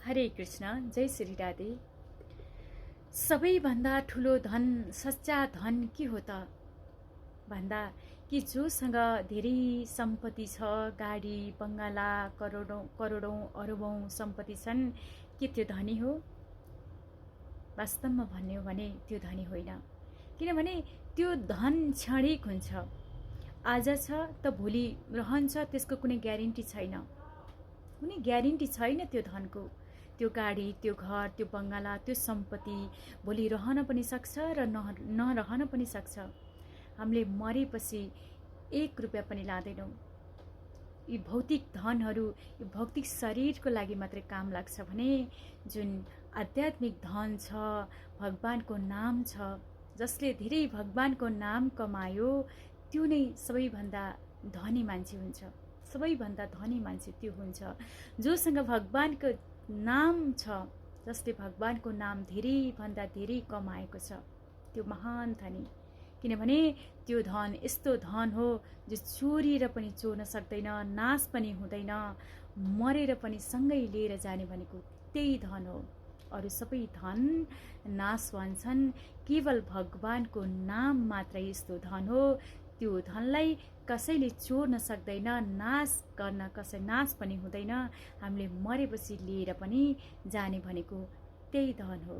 हरे कृष्ण, जय श्री राधे। सबैभन्दा ठुलो धन, सच्चा धन के हो त भन्दा कि जोसँग धेरै सम्पत्ति छ, गाडी बङ्गाला, करोडौं अरबौं सम्पत्ति छन्, के त्यो धनी हो? वास्तवमा भन्ने हो भने त्यो धनी होइन। किनभने त्यो धन क्षणिक हुन्छ। आज छ त भोलि रहन्छ, त्यसको कुनै ग्यारेन्टी छैन। कुनै ग्यारेन्टी छैन त्यो धनको। त्यो गाडी, त्यो घर, त्यो बङ्गाला, त्यो सम्पत्ति भोलि रहन पनि सक्छ र नरहन पनि सक्छ। हामीले मरेपछि 1 रुपैयाँ पनि लाँदैनौँ। यी भौतिक धनहरू यो भौतिक शरीरको लागि मात्रै काम लाग्छ भने जुन आध्यात्मिक धन छ, भगवानको नाम छ, जसले धेरै भगवानको नाम कमायो त्यो नै सबैभन्दा धनी मान्छे हुन्छ। सबैभन्दा धनी मान्छे त्यो हुन्छ जोसँग भगवानको नाम छ, जसले भगवानको नाम धेरैभन्दा धेरै कमाएको छ, त्यो महान धनी। किनभने त्यो धन यस्तो धन हो जो चोरेर पनि चोर्न सक्दैन, नाश पनि हुँदैन, मरेर पनि सँगै लिएर जाने भनेको त्यही धन हो। अरू सबै धन नाशवान छन्, केवल भगवानको नाम मात्रै यस्तो धन हो। त्यो धनलाई कसैले चोर्न सक्दैन, नाश पनि हुँदैन। हामीले मरेपछि लिएर पनि जाने भनेको त्यही धन हो।